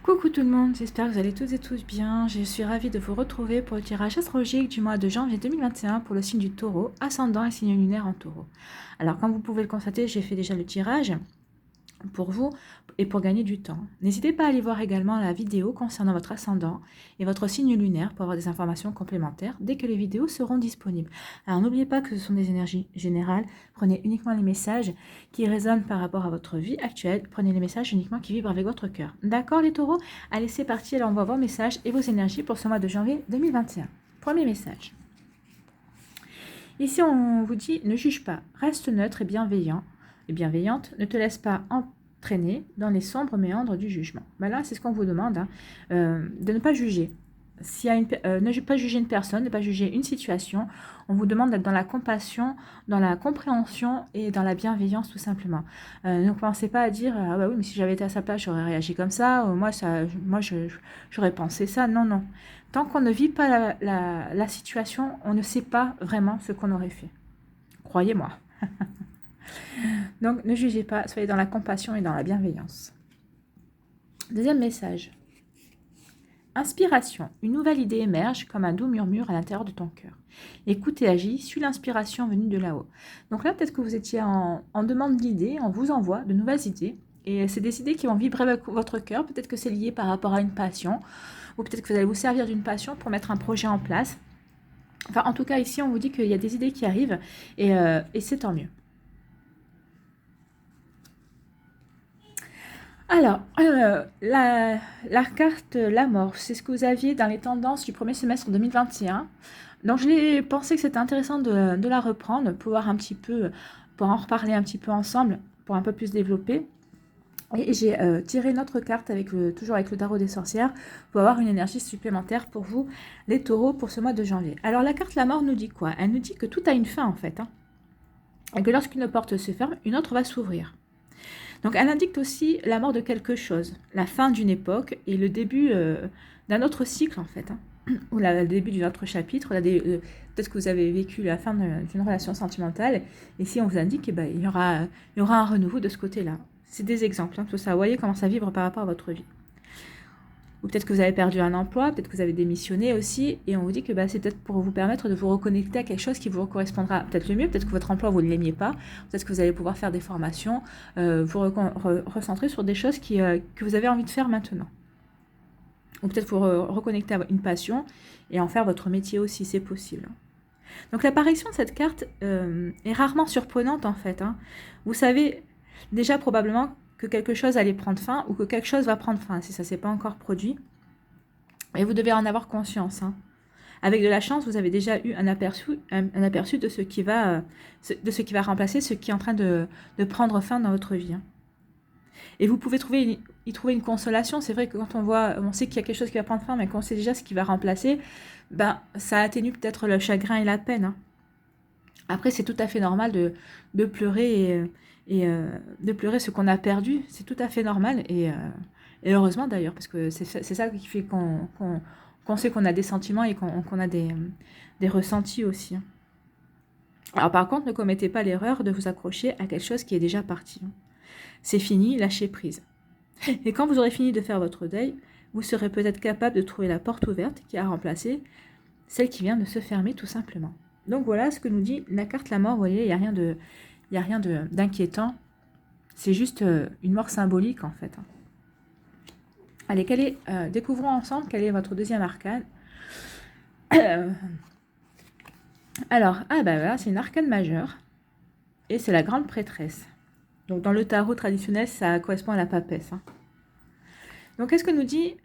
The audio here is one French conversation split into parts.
Coucou tout le monde, j'espère que vous allez toutes et tous bien. Je suis ravie de vous retrouver pour le tirage astrologique du mois de janvier 2021 pour le signe du taureau, ascendant et signe lunaire en taureau. Alors comme vous pouvez le constater, j'ai fait déjà le tirage pour vous et pour gagner du temps. N'hésitez pas à aller voir également la vidéo concernant votre ascendant et votre signe lunaire pour avoir des informations complémentaires dès que les vidéos seront disponibles. Alors n'oubliez pas que ce sont des énergies générales, prenez uniquement les messages qui résonnent par rapport à votre vie actuelle, prenez les messages uniquement qui vibrent avec votre cœur. D'accord les taureaux? Allez c'est parti, alors on voit vos messages et vos énergies pour ce mois de janvier 2021. Premier message. Ici on vous dit ne juge pas, reste neutre et bienveillant et bienveillante, ne te laisse pas entraîner dans les sombres méandres du jugement. Ben là, c'est ce qu'on vous demande, de ne pas juger. Ne pas juger une personne, ne pas juger une situation, on vous demande d'être dans la compassion, dans la compréhension et dans la bienveillance tout simplement. Ne pensez pas à dire ah bah oui mais si j'avais été à sa place j'aurais réagi comme ça, ou j'aurais pensé ça. Non non. Tant qu'on ne vit pas la situation, on ne sait pas vraiment ce qu'on aurait fait. Croyez-moi. Donc, ne jugez pas, soyez dans la compassion et dans la bienveillance. Deuxième message. Inspiration. Une nouvelle idée émerge comme un doux murmure à l'intérieur de ton cœur. Écoute et agis, suis l'inspiration venue de là-haut. Donc là, peut-être que vous étiez en demande d'idées, on vous envoie de nouvelles idées. Et c'est des idées qui vont vibrer avec votre cœur. Peut-être que c'est lié par rapport à une passion. Ou peut-être que vous allez vous servir d'une passion pour mettre un projet en place. Enfin, en tout cas, ici, on vous dit qu'il y a des idées qui arrivent. Et c'est tant mieux. Alors, la carte La Mort, c'est ce que vous aviez dans les tendances du premier semestre 2021. Donc, j'ai pensé que c'était intéressant de la reprendre, pour voir un petit peu, pour en reparler un petit peu ensemble, pour un peu plus développer. Et j'ai tiré notre carte toujours avec le tarot des sorcières pour avoir une énergie supplémentaire pour vous, les taureaux, pour ce mois de janvier. Alors, la carte La Mort nous dit quoi? Elle nous dit que tout a une fin, en fait. Et que lorsqu'une porte se ferme, une autre va s'ouvrir. Donc elle indique aussi la mort de quelque chose, la fin d'une époque et le début d'un autre cycle en fait, ou le début d'un autre chapitre. Peut-être que vous avez vécu la fin d'une relation sentimentale, et si on vous indique il y aura un renouveau de ce côté-là. C'est des exemples, tout ça. Vous voyez comment ça vibre par rapport à votre vie. Ou peut-être que vous avez perdu un emploi, peut-être que vous avez démissionné aussi, et on vous dit que c'est peut-être pour vous permettre de vous reconnecter à quelque chose qui vous correspondra peut-être le mieux, peut-être que votre emploi, vous ne l'aimiez pas, peut-être que vous allez pouvoir faire des formations, vous recentrer sur des choses que vous avez envie de faire maintenant. Ou peut-être vous reconnecter à une passion et en faire votre métier aussi, c'est possible. Donc l'apparition de cette carte est rarement surprenante en fait. Vous savez déjà probablement que quelque chose allait prendre fin ou que quelque chose va prendre fin si ça ne s'est pas encore produit. Et vous devez en avoir conscience. Avec de la chance, vous avez déjà eu un aperçu de ce qui va remplacer ce qui est en train de prendre fin dans votre vie. Et vous pouvez y trouver une consolation. C'est vrai que quand on sait qu'il y a quelque chose qui va prendre fin, mais qu'on sait déjà ce qui va remplacer, ça atténue peut-être le chagrin et la peine. Après, c'est tout à fait normal de pleurer et de pleurer ce qu'on a perdu. C'est tout à fait normal et heureusement d'ailleurs, parce que c'est ça qui fait qu'on sait qu'on a des sentiments et qu'on a des ressentis aussi. Alors par contre, ne commettez pas l'erreur de vous accrocher à quelque chose qui est déjà parti. C'est fini, lâchez prise. Et quand vous aurez fini de faire votre deuil, vous serez peut-être capable de trouver la porte ouverte qui a remplacé celle qui vient de se fermer tout simplement. Donc voilà ce que nous dit la carte La Mort. Vous voyez, il n'y a rien d'inquiétant. C'est juste une mort symbolique en fait. Allez, découvrons ensemble quel est votre deuxième arcane. Alors, voilà, c'est une arcane majeure. Et c'est la grande prêtresse. Donc dans le tarot traditionnel, ça correspond à la papesse. Donc qu'est-ce que nous dit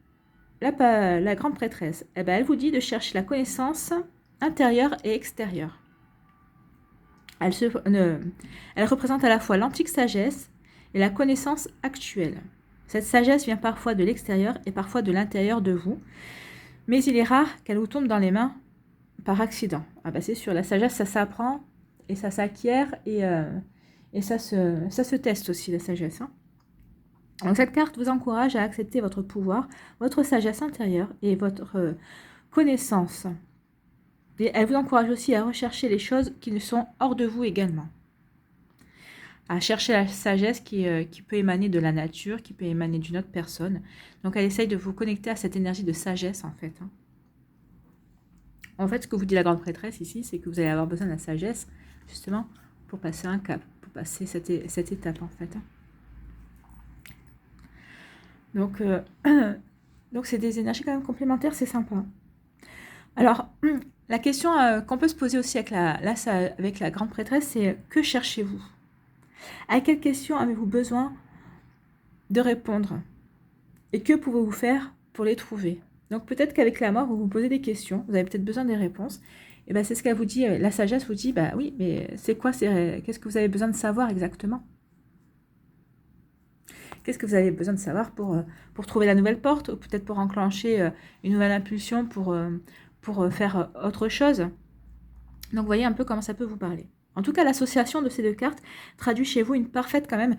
la grande prêtresse? Elle vous dit de chercher la connaissance intérieure et extérieure. Elle représente à la fois l'antique sagesse et la connaissance actuelle. Cette sagesse vient parfois de l'extérieur et parfois de l'intérieur de vous, mais il est rare qu'elle vous tombe dans les mains par accident. C'est sûr, la sagesse, ça s'apprend et ça s'acquiert et ça se teste aussi, la sagesse. Donc cette carte vous encourage à accepter votre pouvoir, votre sagesse intérieure et votre connaissance. Et elle vous encourage aussi à rechercher les choses qui ne sont hors de vous également. à chercher la sagesse qui peut émaner de la nature, qui peut émaner d'une autre personne. Donc elle essaye de vous connecter à cette énergie de sagesse en fait. Hein. En fait, ce que vous dit la grande prêtresse ici, c'est que vous allez avoir besoin de la sagesse, justement, pour passer un cap, pour passer cette étape en fait. Hein. Donc, donc c'est des énergies quand même complémentaires, c'est sympa. Alors, la question qu'on peut se poser aussi avec avec la grande prêtresse, c'est que cherchez-vous? À quelles questions avez-vous besoin de répondre? Et que pouvez-vous faire pour les trouver? Donc peut-être qu'avec la mort, vous vous posez des questions, vous avez peut-être besoin des réponses. Et bien c'est ce qu'elle vous dit, la sagesse vous dit, bah oui, mais c'est quoi, qu'est-ce que vous avez besoin de savoir exactement? Qu'est-ce que vous avez besoin de savoir pour trouver la nouvelle porte, ou peut-être pour enclencher une nouvelle impulsion, pour faire autre chose? Donc vous voyez un peu comment ça peut vous parler. En tout cas, l'association de ces deux cartes traduit chez vous une parfaite quand même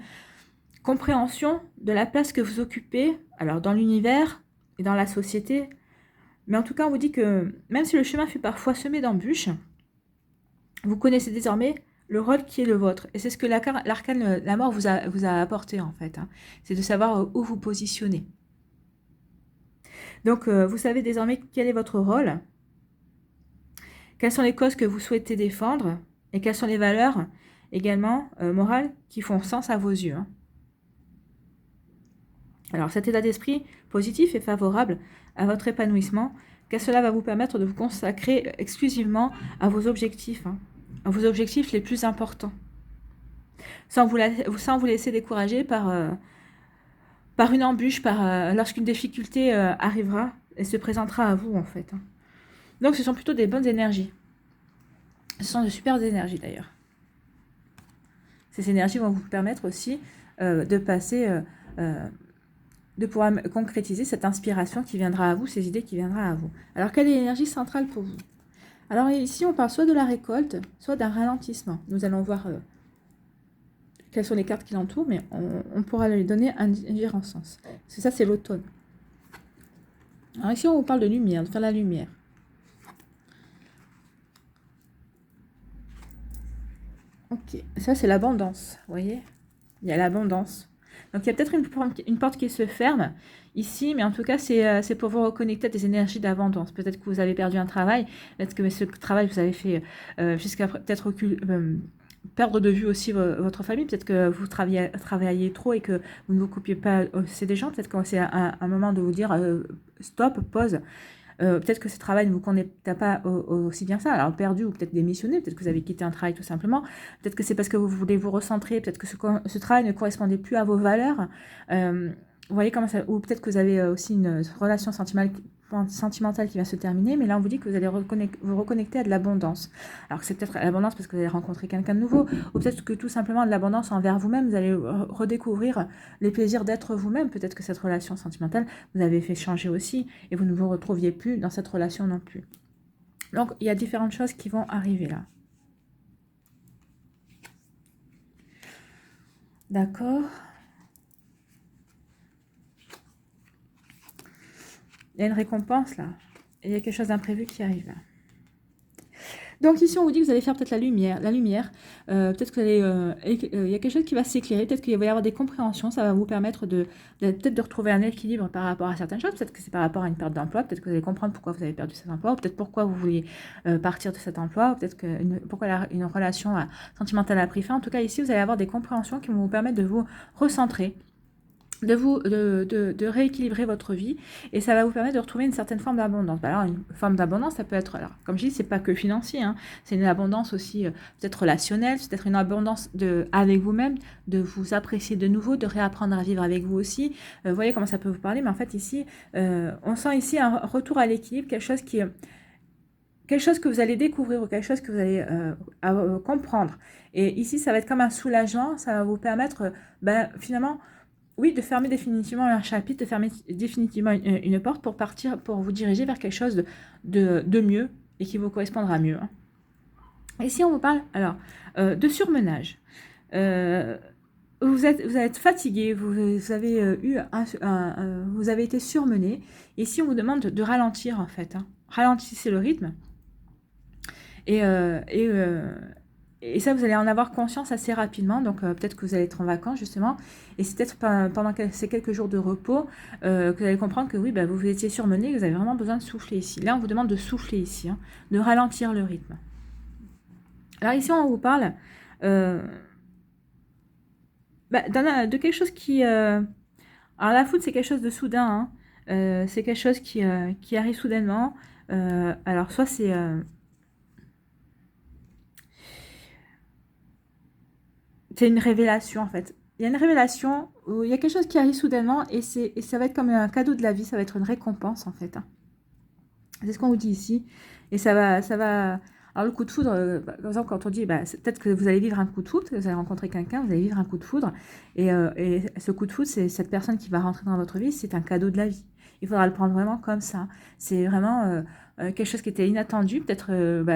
compréhension de la place que vous occupez, alors dans l'univers et dans la société. Mais en tout cas, on vous dit que même si le chemin fut parfois semé d'embûches, vous connaissez désormais le rôle qui est le vôtre. Et c'est ce que l'arcane, la mort vous a apporté en fait. Hein. C'est de savoir où vous positionnez. Donc, vous savez désormais quel est votre rôle, quelles sont les causes que vous souhaitez défendre, et quelles sont les valeurs également morales qui font sens à vos yeux. Hein. Alors cet état d'esprit positif est favorable à votre épanouissement, car cela va vous permettre de vous consacrer exclusivement à vos objectifs, hein, à vos objectifs les plus importants, sans vous laisser décourager par une embûche, lorsqu'une difficulté arrivera et se présentera à vous en fait. Hein. Donc ce sont plutôt des bonnes énergies. Ce sont de super énergies d'ailleurs. Ces énergies vont vous permettre aussi de passer... de pouvoir concrétiser cette inspiration qui viendra à vous, ces idées qui viendront à vous. Alors, quelle est l'énergie centrale pour vous? Alors, ici, on parle soit de la récolte, soit d'un ralentissement. Nous allons voir quelles sont les cartes qui l'entourent, mais on pourra lui donner un différent sens. Parce que ça, c'est l'automne. Alors, ici, on vous parle de lumière, de faire la lumière. Ok, ça, c'est l'abondance, vous voyez? Il y a l'abondance. Donc, il y a peut-être une porte qui se ferme ici, mais en tout cas, c'est pour vous reconnecter à des énergies d'abondance. Peut-être que vous avez perdu un travail, peut-être que ce travail, vous avez fait jusqu'à peut-être perdre de vue aussi votre famille, peut-être que vous travaillez trop et que vous ne vous coupiez pas aussi des gens, peut-être que c'est un moment de vous dire stop, pause. Peut-être que ce travail ne vous connecte pas aussi bien ça, alors perdu ou peut-être démissionné, peut-être que vous avez quitté un travail tout simplement, peut-être que c'est parce que vous voulez vous recentrer, peut-être que ce travail ne correspondait plus à vos valeurs, vous voyez comment ça, ou peut-être que vous avez aussi une relation sentimentale qui va se terminer, mais là on vous dit que vous allez vous reconnecter à de l'abondance. Alors que c'est peut-être l'abondance parce que vous allez rencontrer quelqu'un de nouveau, ou peut-être que tout simplement de l'abondance envers vous-même, vous allez redécouvrir les plaisirs d'être vous-même. Peut-être que cette relation sentimentale vous avez fait changer aussi, et vous ne vous retrouviez plus dans cette relation non plus. Donc il y a différentes choses qui vont arriver là. D'accord. Il y a une récompense là. Et il y a quelque chose d'imprévu qui arrive là. Donc ici, on vous dit que vous allez faire peut-être la lumière. Peut-être que il y a quelque chose qui va s'éclairer. Peut-être qu'il va y avoir des compréhensions. Ça va vous permettre peut-être de retrouver un équilibre par rapport à certaines choses. Peut-être que c'est par rapport à une perte d'emploi. Peut-être que vous allez comprendre pourquoi vous avez perdu cet emploi. Ou peut-être pourquoi vous vouliez partir de cet emploi. Ou peut-être pourquoi une relation sentimentale a pris fin. En tout cas, ici, vous allez avoir des compréhensions qui vont vous permettre de vous recentrer, de rééquilibrer votre vie, et ça va vous permettre de retrouver une certaine forme d'abondance. Alors une forme d'abondance, ça peut être, alors comme je dis, c'est pas que financier, hein, c'est une abondance aussi peut-être relationnelle, c'est peut-être une abondance avec vous-même, de vous apprécier de nouveau, de réapprendre à vivre avec vous aussi. Vous voyez comment ça peut vous parler, mais en fait ici, on sent ici un retour à l'équilibre, quelque chose que vous allez découvrir, ou quelque chose que vous allez comprendre. Et ici, ça va être comme un soulagement, ça va vous permettre finalement, oui, de fermer définitivement un chapitre, de fermer définitivement une porte pour partir, pour vous diriger vers quelque chose de mieux et qui vous correspondra mieux. Hein. Et si on vous parle alors de surmenage, vous êtes fatigué, vous avez vous avez été surmené. Et si on vous demande de ralentir en fait, hein, ralentissez le rythme et et ça, vous allez en avoir conscience assez rapidement. Donc, peut-être que vous allez être en vacances, justement. Et c'est peut-être pendant ces quelques jours de repos que vous allez comprendre que oui, bah, vous vous étiez surmené, que vous avez vraiment besoin de souffler ici. Là, on vous demande de souffler ici, hein, de ralentir le rythme. Alors ici, on vous parle de quelque chose qui... alors, la foudre, c'est quelque chose de soudain, hein. C'est quelque chose qui arrive soudainement. Alors, soit c'est une révélation, en fait. Il y a une révélation où il y a quelque chose qui arrive soudainement et ça va être comme un cadeau de la vie, ça va être une récompense, en fait, hein. C'est ce qu'on vous dit ici. Et ça va... Alors, le coup de foudre, par exemple, quand on dit, peut-être que vous allez vivre un coup de foudre, que vous allez rencontrer quelqu'un, vous allez vivre un coup de foudre. Et ce coup de foudre, c'est cette personne qui va rentrer dans votre vie, c'est un cadeau de la vie. Il faudra le prendre vraiment comme ça. C'est vraiment quelque chose qui était inattendu, peut-être,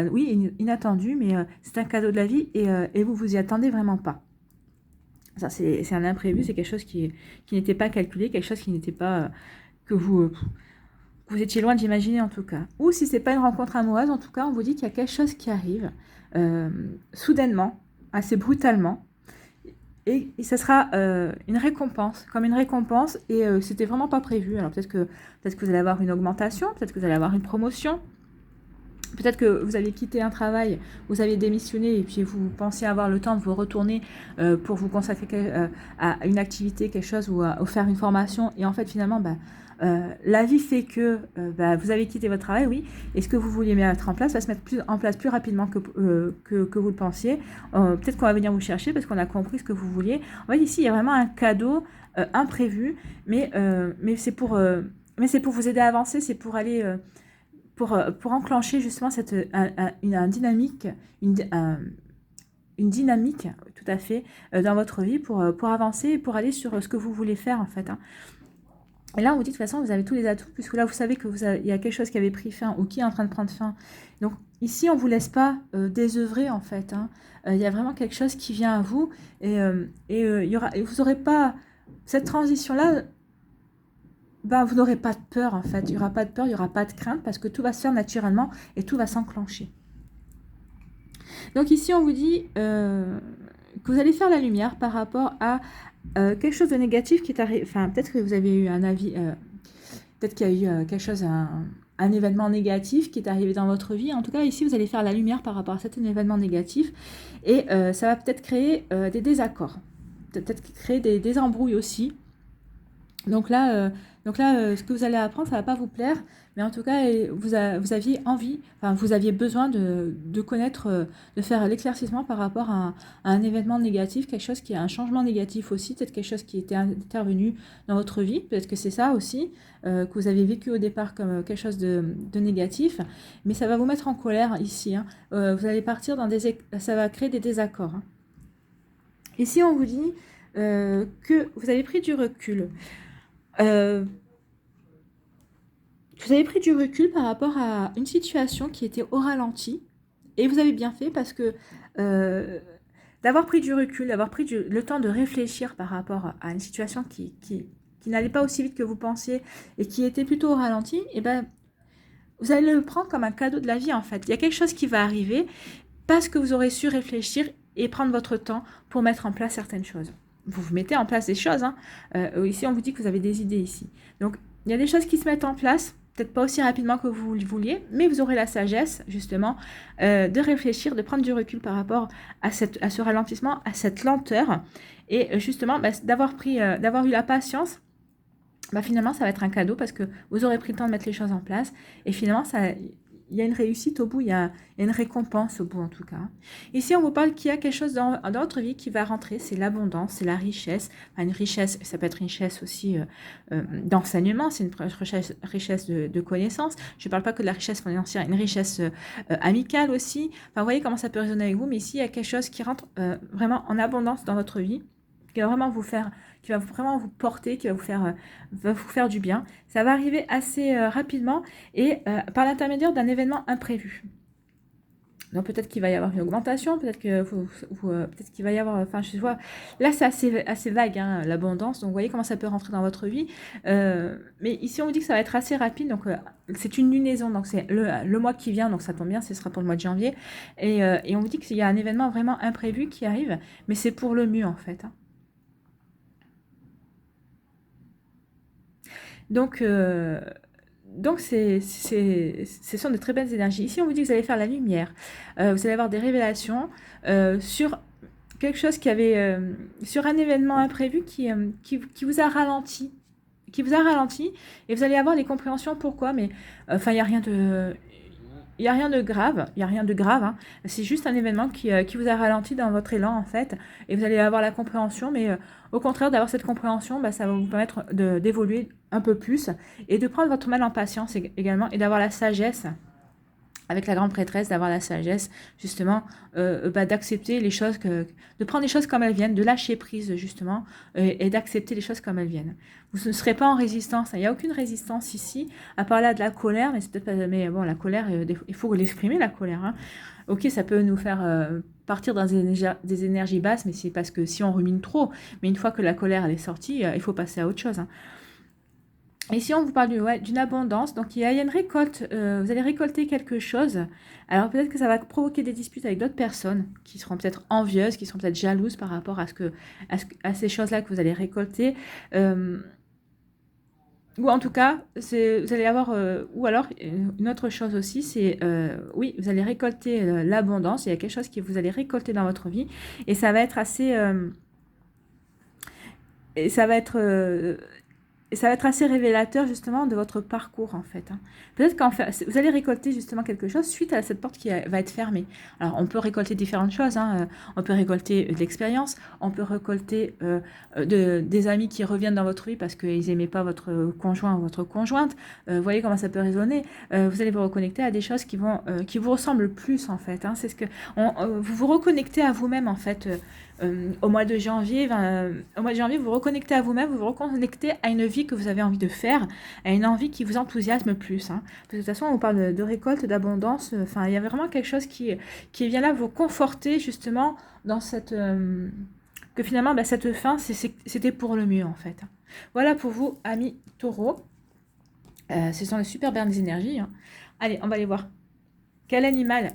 oui, inattendu, mais c'est un cadeau de la vie et vous vous y attendez vraiment pas. Ça, c'est un imprévu, c'est quelque chose qui n'était pas calculé, quelque chose qui n'était pas... que vous étiez loin d'imaginer en tout cas. Ou si c'est pas une rencontre amoureuse, en tout cas, on vous dit qu'il y a quelque chose qui arrive soudainement, assez brutalement, et ça sera une récompense, comme une récompense, et c'était vraiment pas prévu. Alors peut-être que vous allez avoir une augmentation, peut-être que vous allez avoir une promotion, peut-être que vous avez quitté un travail, vous avez démissionné et puis vous pensez avoir le temps de vous retourner pour vous consacrer à une activité, quelque chose ou faire une formation. Et en fait, finalement, la vie fait que vous avez quitté votre travail, oui. Et ce que vous vouliez mettre en place va se mettre en place plus rapidement que vous le pensiez. Peut-être qu'on va venir vous chercher parce qu'on a compris ce que vous vouliez. En fait, ici, il y a vraiment un cadeau imprévu, mais c'est pour vous aider à avancer, c'est pour aller... pour enclencher justement une dynamique, une dynamique tout à fait dans votre vie pour avancer et pour aller sur ce que vous voulez faire en fait, hein. Et là, on vous dit de toute façon, vous avez tous les atouts, puisque là, vous savez que il y a quelque chose qui avait pris fin ou qui est en train de prendre fin. Donc ici, on ne vous laisse pas désœuvrer en fait, hein. Il y a vraiment quelque chose qui vient à vous et vous n'aurez pas cette transition-là. Vous n'aurez pas de peur en fait, il n'y aura pas de peur, il n'y aura pas de crainte parce que tout va se faire naturellement et tout va s'enclencher. Donc ici on vous dit que vous allez faire la lumière par rapport à quelque chose de négatif qui est arrivé, enfin peut-être que vous avez eu un avis, peut-être qu'il y a eu quelque chose, un événement négatif qui est arrivé dans votre vie. En tout cas ici vous allez faire la lumière par rapport à cet événement négatif et ça va peut-être créer des désaccords, peut-être créer des embrouilles aussi. Donc là, ce que vous allez apprendre, ça ne va pas vous plaire, mais en tout cas, vous aviez envie, enfin, vous aviez besoin de connaître, de faire l'éclaircissement par rapport à un événement négatif, quelque chose qui est un changement négatif aussi, peut-être quelque chose qui était intervenu dans votre vie, peut-être que c'est ça aussi, que vous avez vécu au départ comme quelque chose de négatif, mais ça va vous mettre en colère ici, hein. Vous allez partir ça va créer des désaccords, hein. Ici, on vous dit que vous avez pris du recul. Vous avez pris du recul par rapport à une situation qui était au ralenti et vous avez bien fait parce que d'avoir pris du recul, d'avoir pris le temps de réfléchir par rapport à une situation qui n'allait pas aussi vite que vous pensiez et qui était plutôt au ralenti, et vous allez le prendre comme un cadeau de la vie en fait. Il y a quelque chose qui va arriver parce que vous aurez su réfléchir et prendre votre temps pour mettre en place certaines choses. Vous mettez en place des choses, hein. Ici, on vous dit que vous avez des idées ici. Donc, il y a des choses qui se mettent en place, peut-être pas aussi rapidement que vous le vouliez, mais vous aurez la sagesse, justement, de réfléchir, de prendre du recul par rapport à ce ralentissement, à cette lenteur, et justement, d'avoir eu la patience. Finalement, ça va être un cadeau parce que vous aurez pris le temps de mettre les choses en place, et finalement, il y a une réussite au bout, il y a une récompense au bout en tout cas. Ici, on vous parle qu'il y a quelque chose dans votre vie qui va rentrer, c'est l'abondance, c'est la richesse. Une richesse, ça peut être une richesse aussi d'enseignement, c'est une richesse de connaissances. Je ne parle pas que de la richesse financière, une richesse amicale aussi. Enfin, vous voyez comment ça peut résonner avec vous, mais ici, il y a quelque chose qui rentre vraiment en abondance dans votre vie, qui va vraiment qui va vraiment vous porter, qui va vous faire du bien. Ça va arriver assez rapidement et par l'intermédiaire d'un événement imprévu. Donc peut-être qu'il va y avoir une augmentation, peut-être que peut-être qu'il va y avoir, enfin je vois, là c'est assez vague hein, l'abondance, donc vous voyez comment ça peut rentrer dans votre vie. Mais ici on vous dit que ça va être assez rapide, donc c'est une lunaison, donc c'est le mois qui vient, donc ça tombe bien, ce sera pour le mois de janvier. Et on vous dit qu'il y a un événement vraiment imprévu qui arrive, mais c'est pour le mieux en fait. Hein. Donc, ce sont de très belles énergies. Ici, on vous dit que vous allez faire la lumière. Vous allez avoir des révélations sur quelque chose sur un événement imprévu qui vous a ralenti. Qui vous a ralenti. Et vous allez avoir des compréhensions pourquoi. Mais enfin, il n'y a rien de... Il n'y a rien de grave, il y a rien de grave. Hein. C'est juste un événement qui vous a ralenti dans votre élan, en fait. Et vous allez avoir la compréhension, mais au contraire d'avoir cette compréhension, bah, ça va vous permettre d'évoluer un peu plus et de prendre votre mal en patience également et d'avoir la sagesse avec la grande prêtresse, d'avoir la sagesse, justement, d'accepter les choses, de prendre les choses comme elles viennent, de lâcher prise, justement, et d'accepter les choses comme elles viennent. Vous ne serez pas en résistance, il n'y a aucune résistance ici, à part là de la colère, mais c'est peut-être pas, mais bon, la colère, il faut l'exprimer, la colère, hein. Ok, ça peut nous faire partir dans des énergies basses, mais c'est parce que si on rumine trop, mais une fois que la colère elle est sortie, il faut passer à autre chose, hein. Ici, on vous parle d'une abondance. Donc, il y a une récolte. Vous allez récolter quelque chose. Alors, peut-être que ça va provoquer des disputes avec d'autres personnes qui seront peut-être envieuses, qui seront peut-être jalouses par rapport à ces choses-là que vous allez récolter. Ou en tout cas, vous allez avoir... ou alors, une autre chose aussi, c'est... oui, vous allez récolter l'abondance. Il y a quelque chose que vous allez récolter dans votre vie. Et ça va être assez... et ça va être... et ça va être assez révélateur justement de votre parcours en fait. Hein. Peut-être qu'en fait, vous allez récolter justement quelque chose suite à cette porte qui va être fermée. Alors on peut récolter différentes choses. Hein. On peut récolter de l'expérience, on peut récolter des amis qui reviennent dans votre vie parce qu'ils n'aimaient pas votre conjoint ou votre conjointe. Vous voyez comment ça peut résonner. Vous allez vous reconnecter à des choses qui vous ressemblent plus en fait. Hein. C'est ce que vous vous reconnectez à vous-même en fait. Au mois de janvier, vous vous reconnectez à vous-même, vous vous reconnectez à une vie que vous avez envie de faire, à une envie qui vous enthousiasme plus. Hein. Parce que de toute façon, on parle de récolte, d'abondance. Enfin, il y a vraiment quelque chose qui vient là vous conforter justement dans que finalement, bah, cette fin, c'était pour le mieux en fait. Voilà pour vous, amis taureaux. Ce sont les super belles énergies. Hein. Allez, on va aller voir. Quel animal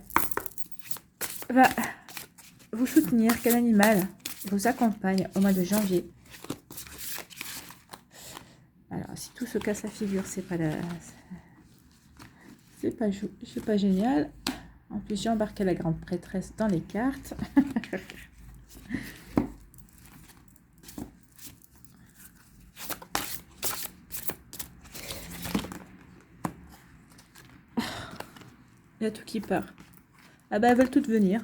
va vous soutenir, quel animal vous accompagne au mois de janvier? Alors, si tout se casse la figure, c'est pas génial. En plus, j'ai embarqué la grande prêtresse dans les cartes. Il y a tout qui part. Ah bah, elles veulent toutes venir.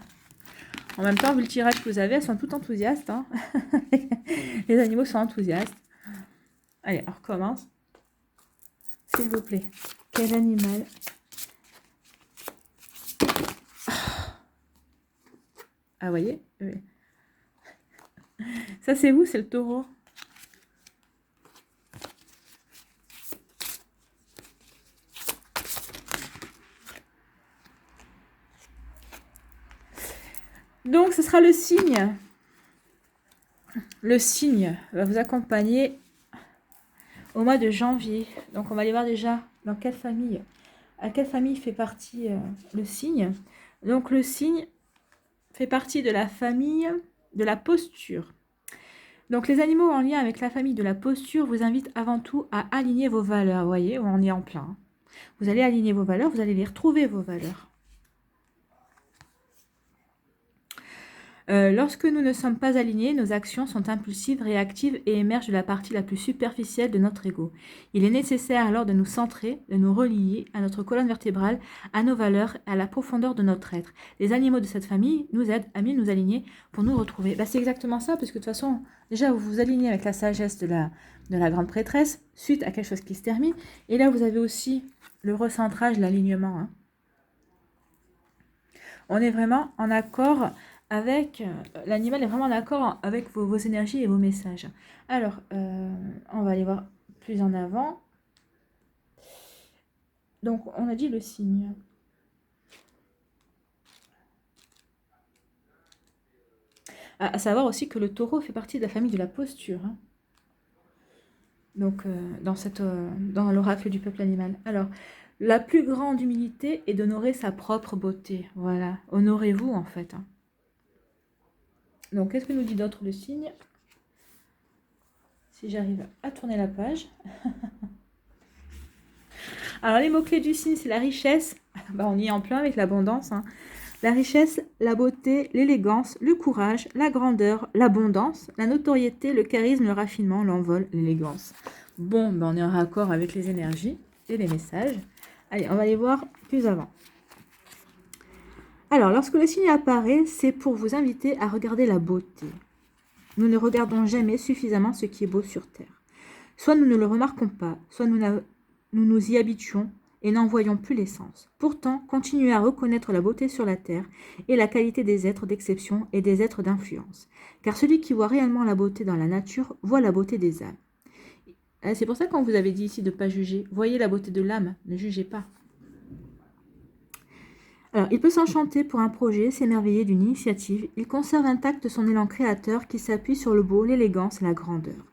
En même temps, vu le tirage que vous avez, elles sont toutes enthousiastes. Hein. Les animaux sont enthousiastes. Allez, on recommence. S'il vous plaît. Quel animal? Ah, voyez oui. Ça, c'est vous, c'est le taureau. Donc, ce sera le cygne. Le cygne va vous accompagner au mois de janvier. Donc, on va aller voir déjà dans quelle famille, à quelle famille fait partie le cygne. Donc, le cygne fait partie de la famille de la posture. Donc, les animaux en lien avec la famille de la posture vous invitent avant tout à aligner vos valeurs. Vous voyez, on est en plein. Vous allez aligner vos valeurs, vous allez les retrouver, vos valeurs. Lorsque nous ne sommes pas alignés, nos actions sont impulsives, réactives et émergent de la partie la plus superficielle de notre ego. Il est nécessaire alors de nous centrer, de nous relier à notre colonne vertébrale, à nos valeurs, à la profondeur de notre être. Les animaux de cette famille nous aident à mieux nous aligner pour nous retrouver. Bah, c'est exactement ça, parce que de toute façon, déjà vous vous alignez avec la sagesse de la grande prêtresse, suite à quelque chose qui se termine. Et là, vous avez aussi le recentrage, l'alignement. Hein. On est vraiment en accord avec l'animal est vraiment en accord avec vos énergies et vos messages. Alors, on va aller voir plus en avant. Donc, on a dit le signe. À savoir aussi que le taureau fait partie de la famille de la posture, hein. Donc, dans l'oracle du peuple animal. Alors, la plus grande humilité est d'honorer sa propre beauté. Voilà, honorez-vous en fait, hein. Donc, qu'est-ce que nous dit d'autre le signe? Si j'arrive à tourner la page. Alors, les mots-clés du signe, c'est la richesse. Bah, on y est en plein avec l'abondance, hein. La richesse, la beauté, l'élégance, le courage, la grandeur, l'abondance, la notoriété, le charisme, le raffinement, l'envol, l'élégance. Bon, ben on est en raccord avec les énergies et les messages. Allez, on va les voir plus avant. Alors, lorsque le signe apparaît, c'est pour vous inviter à regarder la beauté. Nous ne regardons jamais suffisamment ce qui est beau sur Terre. Soit nous ne le remarquons pas, soit nous nous y habituons et n'en voyons plus l'essence. Pourtant, continuez à reconnaître la beauté sur la terre et la qualité des êtres d'exception et des êtres d'influence. Car celui qui voit réellement la beauté dans la nature voit la beauté des âmes. C'est pour ça qu'on vous avait dit ici de ne pas juger. Voyez la beauté de l'âme, ne jugez pas. Alors, il peut s'enchanter pour un projet, s'émerveiller d'une initiative. Il conserve intact son élan créateur qui s'appuie sur le beau, l'élégance et la grandeur.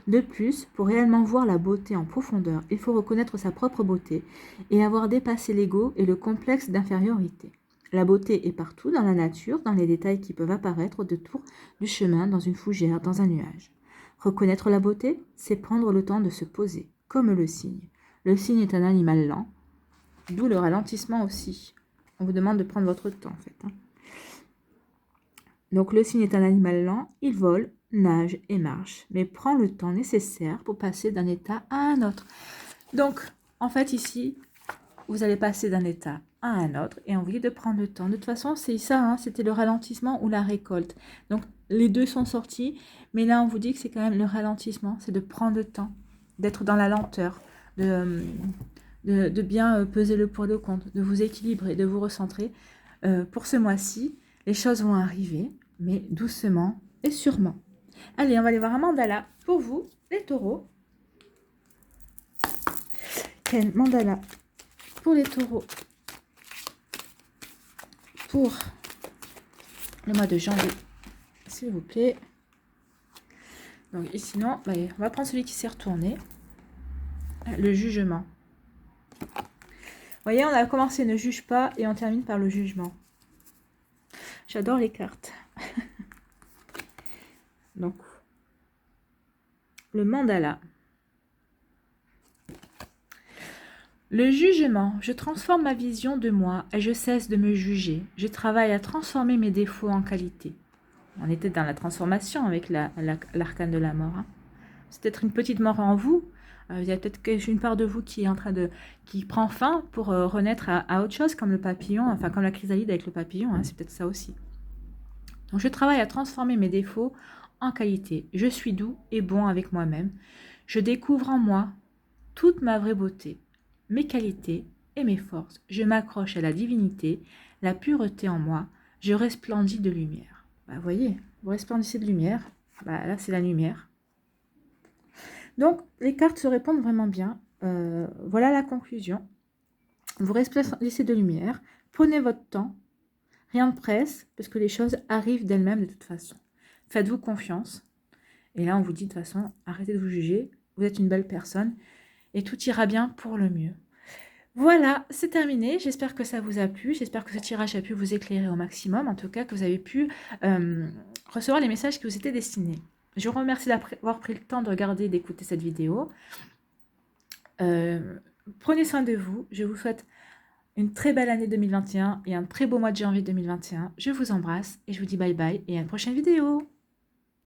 De plus, pour réellement voir la beauté en profondeur, il faut reconnaître sa propre beauté et avoir dépassé l'ego et le complexe d'infériorité. La beauté est partout, dans la nature, dans les détails qui peuvent apparaître au détour du chemin, dans une fougère, dans un nuage. Reconnaître la beauté, c'est prendre le temps de se poser, comme le cygne. Le cygne est un animal lent, d'où le ralentissement aussi. On vous demande de prendre votre temps, en fait, hein. Donc, le cygne est un animal lent, il vole, nage et marche, mais prend le temps nécessaire pour passer d'un état à un autre. Donc, en fait, ici, vous allez passer d'un état à un autre et on vous dit de prendre le temps. De toute façon, c'est ça, hein, c'était le ralentissement ou la récolte. Donc, les deux sont sortis, mais là, on vous dit que c'est quand même le ralentissement, c'est de prendre le temps, d'être dans la lenteur, de bien peser le pour et le contre, de vous équilibrer, de vous recentrer. Pour ce mois-ci, les choses vont arriver, mais doucement et sûrement. Allez, on va aller voir un mandala pour vous, les taureaux. Quel mandala pour les taureaux pour le mois de janvier, s'il vous plaît. Donc, et sinon, on va prendre celui qui s'est retourné. Le jugement. Vous voyez, on a commencé ne juge pas et on termine par le jugement. J'adore les cartes. Donc, le mandala. Le jugement. Je transforme ma vision de moi et je cesse de me juger. Je travaille à transformer mes défauts en qualité. On était dans la transformation avec l'arcane de la mort, hein. C'est peut-être une petite mort en vous. Il y a peut-être une part de vous qui est en train qui prend fin pour renaître à autre chose, comme le papillon, enfin comme la chrysalide avec le papillon, hein, c'est peut-être ça aussi. Donc je travaille à transformer mes défauts en qualité. Je suis doux et bon avec moi-même. Je découvre en moi toute ma vraie beauté, mes qualités et mes forces. Je m'accroche à la divinité, la pureté en moi. Je resplendis de lumière. Vous voyez, vous resplendissez de lumière. Là, c'est la lumière. Donc, les cartes se répondent vraiment bien. Voilà la conclusion. Vous resplendissez de lumière. Prenez votre temps. Rien ne presse, parce que les choses arrivent d'elles-mêmes de toute façon. Faites-vous confiance. Et là, on vous dit de toute façon, arrêtez de vous juger. Vous êtes une belle personne. Et tout ira bien pour le mieux. Voilà, c'est terminé. J'espère que ça vous a plu. J'espère que ce tirage a pu vous éclairer au maximum. En tout cas, que vous avez pu recevoir les messages qui vous étaient destinés. Je vous remercie d'avoir pris le temps de regarder et d'écouter cette vidéo. Prenez soin de vous. Je vous souhaite une très belle année 2021 et un très beau mois de janvier 2021. Je vous embrasse et je vous dis bye bye et à une prochaine vidéo.